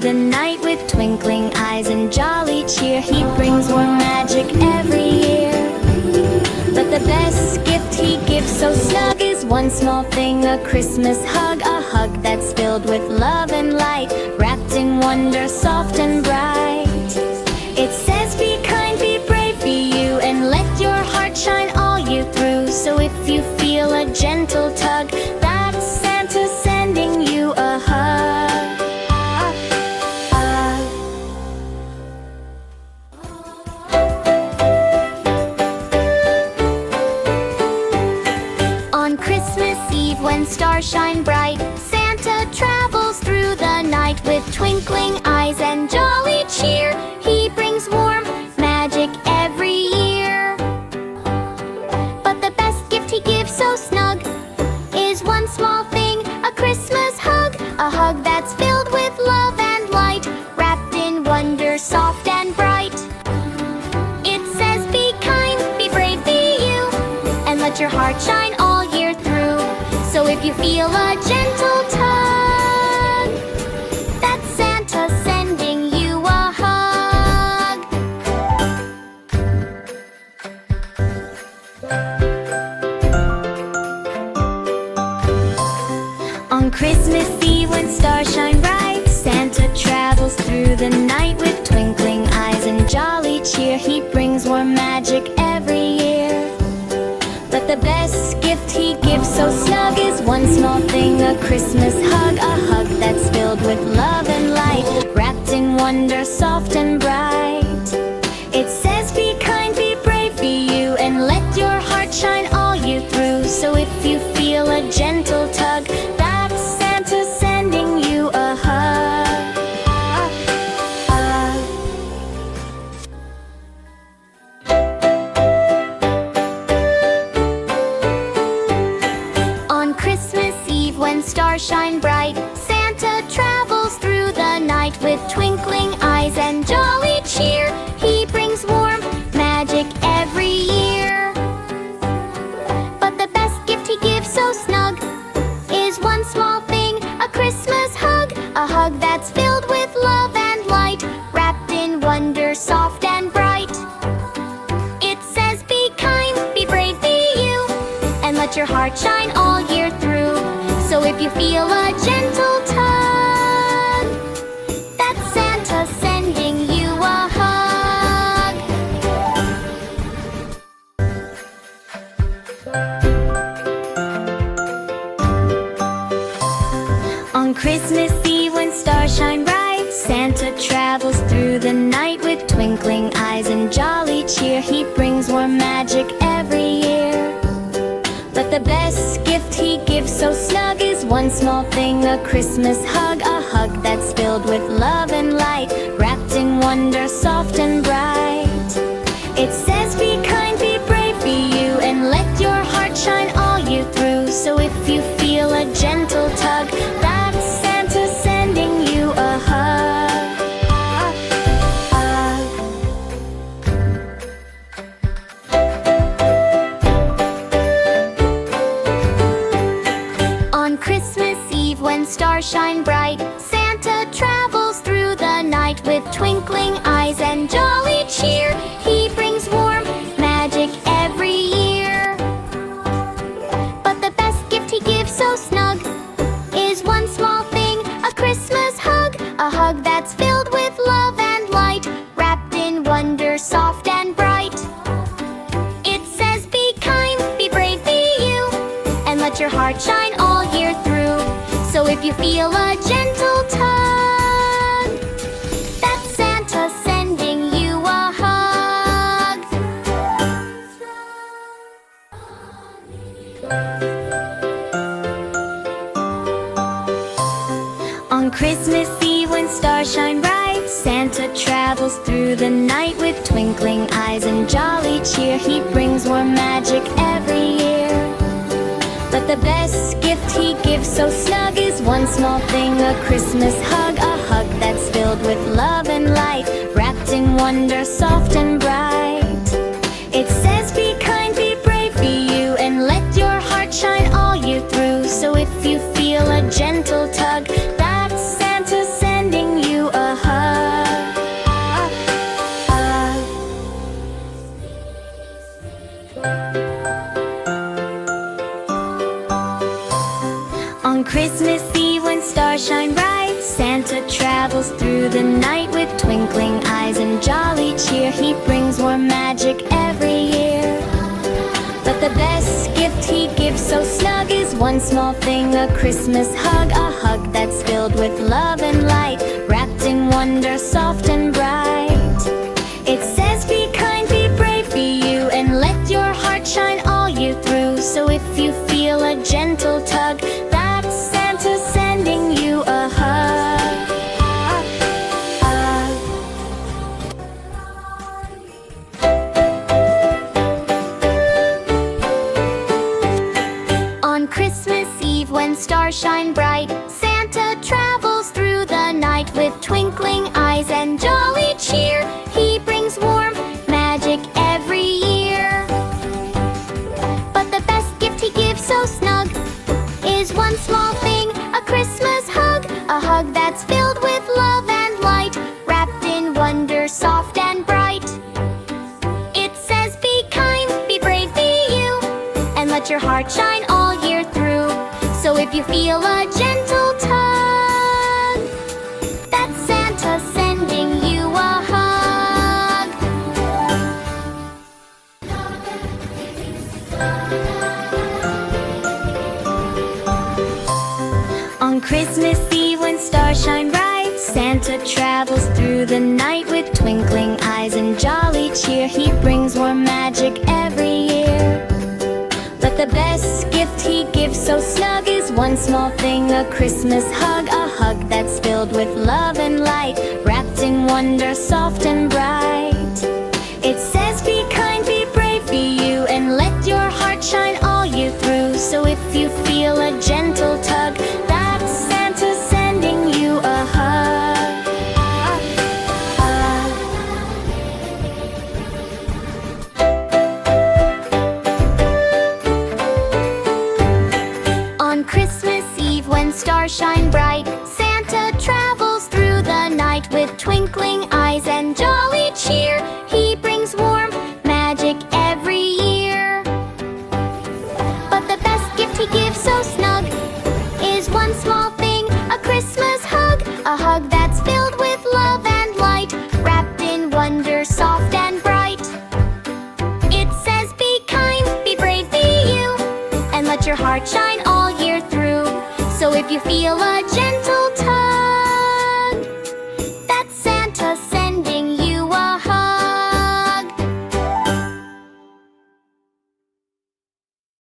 the night with twinkling eyes and jolly cheer. He brings warm magic every year. But the best gift he gives so snug is one small thing, a Christmas hug. A hug that's filled with love and light, wrapped in wonder, soft and bright. It says be kind, be brave, be you, and let your heart shine all year through. So if you feel a gentle tug, that's Santa sending you a hug. On Christmas Eve when stars shine bright, Santa travels through the night with twinkling eyes and jolly cheer. He brings warm magic every year. But the best gift he gives so snug is one small thing, a Christmas hug. A hug that's filled with love and light, wrapped in wonder, soft and bright. It says be kind, be brave, be you, and let your heart shine all year through. So if you feel a gentle tug, that's Santa sending you a hug. On Christmas Eve when stars shine bright, Santa travels through the night with twinkling eyes and jolly cheer. He brings warm magic every year. But the best gift he gives so snug is one small thing, a Christmas hug. A hug that's filled with love and light, wrapped in wonder, soft and bright. It says be kind, be brave, be you, and let your heart shine all year through. So if you feel a gentle tug, that's Santa sending you a hug. On Christmas Eve when stars shine bright, Santa travels through the night with twinkling eyes and jolly cheer. He brings warm magic every year. But the best gift he gives so snug is one small thing, a Christmas hug. A hug that's filled with love and light, wrapped in wonder, soft and bright. It says be kind, be brave, be you, and let your heart shine all year through. So if you feel a gentle tug, that's Santa sending you a hug. On Christmas Eve when stars shine bright, Santa travels through the night with twinkling eyes and jolly cheer. He brings warm magic every year. But the best gift he gives so snug is one small thing, a Christmas hug. A hug that's filled with love and light, wrapped in wonder, soft and bright. It says be kind, be brave, be you, and let your heart shine all year through. So if you feel a gentle tug, that's Santa sending you a hug. On Christmas Eve when stars shine bright, Santa travels through the night with twinkling eyes and jolly cheer. He brings warm magic every year. But the best gift he gives so snug is one small thing, a Christmas hug. A hug that's filled with love and light, wrapped in wonder, soft and bright. It says be kind, be brave, be you, and let your heart shine all year through. So if you feel a gentle tug, that's Santa sending you a hug. On Christmas Eve when stars shine bright, Santa travels through the night with twinkling eyes and jolly cheer. He brings warm magic every year. But the best gift he gives so snug is one small thing, a Christmas hug. A hug that's filled with love and light, wrapped in wonder, soft and bright. It says be kind, be brave, be you, and let your heart shine all year through. So if you feel a gentle tug, that's Santa sending you a On Christmas Eve when stars shine bright, Santa travels through the night with twinkling eyes and jolly cheer. He brings warm magic every year. But the best gift he gives so snug is one small thing, a Christmas hug. A hug that's filled with love and light, wrapped in wonder, soft and bright. It says be kind, be brave, be you, and let your heart shine all year through. So if you feel a gentle tug, that's Santa sending you a hug. On Christmas Eve when stars shine bright, Santa travels through the night with twinkling eyes and jolly cheer. He brings warm magic every year. But the best gift he gives so snug is one small thing, a Christmas hug. A hug that's filled with love and light, wrapped in wonder, soft and bright. It says be kind, be brave, be you, and let your heart shine all year through. So if you feel a gentle tug, that's Santa sending you a hug. On Christmas Eve when stars shine bright, Santa travels through the night with twinkling eyes and jolly cheer. He brings warm magic every year. But the best gift he gives so snug is one small thing, a Christmas hug. A hug that's filled with love and light, wrapped in wonder, soft and bright. It says be kind, be brave, be you, and let your heart shine all year through. So if you feel a gentle tug, that's Santa sending you a hug. On Christmas Eve when stars shine bright, Santa travels through the night with twinkling eyes and jolly cheer. He brings warm magic every year. But the best gift he gives so snug is one small thing, a Christmas hug. A hug that's filled with love and light, wrapped in wonder, soft and bright. It says be kind, be brave, be you, and let your heart shine all year through. So if you feel a gentle